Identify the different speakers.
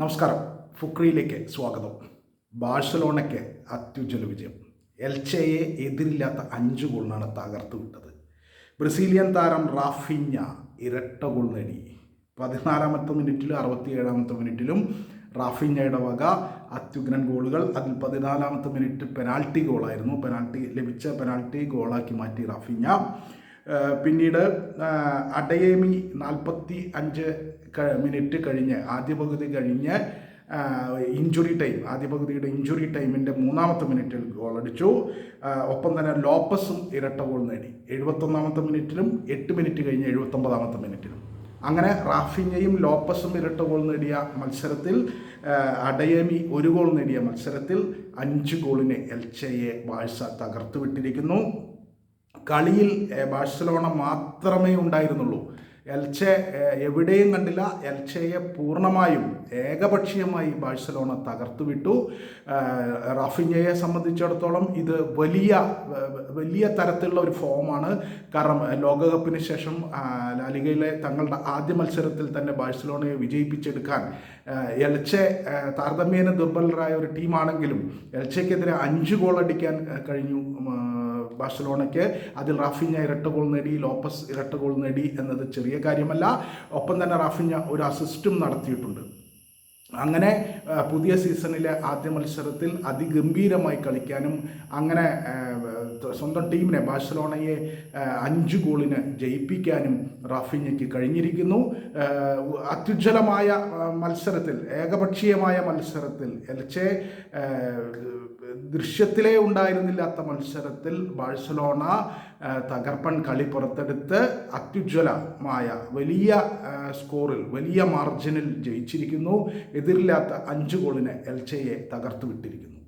Speaker 1: നമസ്കാരം. ഫുക്രിയിലേക്ക് സ്വാഗതം. ബാഴ്സലോണയ്ക്ക് അത്യുജ്വല വിജയം. എൽച്ചയെ എതിരില്ലാത്ത 5 ഗോളിനാണ് തകർത്ത് വിട്ടത്. ബ്രസീലിയൻ താരം റാഫിഞ്ഞ ഇരട്ട ഗോൾ നേടി. 14-ാമത്തെ മിനിറ്റിലും 67-ാമത്തെ മിനിറ്റിലും റാഫിഞ്ഞയുടെ വക അത്യുഗ്രൻ ഗോളുകൾ. അതിൽ 14-ാമത്തെ മിനിറ്റ് പെനാൽറ്റി ഗോളായിരുന്നു. ലഭിച്ച പെനാൽറ്റി ഗോളാക്കി മാറ്റി റാഫിഞ്ഞ. പിന്നീട് അഡയേമി 45 മിനിറ്റ് കഴിഞ്ഞ് ആദ്യ പകുതി കഴിഞ്ഞ് ആദ്യ പകുതിയുടെ ഇഞ്ചുറി ടൈമിൻ്റെ 3-ാമത്തെ മിനിറ്റിൽ ഗോളടിച്ചു. ഒപ്പം തന്നെ ലോപ്പസും ഇരട്ട ഗോൾ നേടി. 71-ാമത്തെ മിനിറ്റിലും 8 മിനിറ്റ് കഴിഞ്ഞ് 79-ാമത്തെ മിനിറ്റിലും. അങ്ങനെ റാഫിഞ്ഞയും ലോപ്പസും ഇരട്ട ഗോൾ നേടിയ മത്സരത്തിൽ, അഡയേമി 1 ഗോൾ നേടിയ മത്സരത്തിൽ 5 ഗോളിന് എൽച്ചയെ ബാഴ്സ തകർത്തു വിട്ടിരിക്കുന്നു. കളിയിൽ ബാഴ്സലോണ മാത്രമേ ഉണ്ടായിരുന്നുള്ളൂ. എൽച്ചെ എവിടെയും കണ്ടില്ല. എൽച്ചയെ പൂർണ്ണമായും ഏകപക്ഷീയമായി ബാഴ്സലോണ തകർത്തു വിട്ടു. റാഫിഞ്ഞയെ സംബന്ധിച്ചിടത്തോളം ഇത് വലിയ തരത്തിലുള്ള ഒരു ഫോമാണ്. കാരണം ലോകകപ്പിന് ശേഷം ലാലിഗയിലെ തങ്ങളുടെ ആദ്യ മത്സരത്തിൽ തന്നെ ബാഴ്സലോണയെ വിജയിപ്പിച്ചെടുക്കാൻ എൽച്ചെ താരതമ്യേന ദുർബലരായ ഒരു ടീമാണെങ്കിലും എൽച്ചയ്ക്കെതിരെ 5 ഗോൾ അടിക്കാൻ കഴിഞ്ഞു ബാഴ്സലോണയ്ക്ക്. അതിൽ റാഫിഞ്ഞ ഇരട്ട ഗോൾ നേടി, ലോപ്പസ് ഇരട്ട ഗോൾ നേടി എന്നത് ചെറിയ കാര്യമല്ല. ഒപ്പം തന്നെ റാഫിഞ്ഞ ഒരു അസിസ്റ്റും നടത്തിയിട്ടുണ്ട്. അങ്ങനെ പുതിയ സീസണിലെ ആദ്യ മത്സരത്തിൽ അതിഗംഭീരമായി കളിക്കാനും അങ്ങനെ സ്വന്തം ടീമിനെ, ബാഴ്സലോണയെ 5 ഗോളിന് ജയിപ്പിക്കാനും റാഫിഞ്ഞയ്ക്ക് കഴിഞ്ഞിരിക്കുന്നു. അത്യുജ്വലമായ മത്സരത്തിൽ, ഏകപക്ഷീയമായ മത്സരത്തിൽ, എൽച്ചെ ദൃശ്യത്തിലേ ഉണ്ടായിരുന്നില്ലാത്ത മത്സരത്തിൽ ബാഴ്സലോണ തകർപ്പൻ കളി പുറത്തെടുത്ത് അത്യുജ്വലമായ വലിയ സ്കോറിൽ, വലിയ മാർജിനിൽ ജയിച്ചിരിക്കുന്നു. എതിരില്ലാത്ത 5 ഗോളിന് എൽച്ചയെ തകർത്തു വിട്ടിരിക്കുന്നു.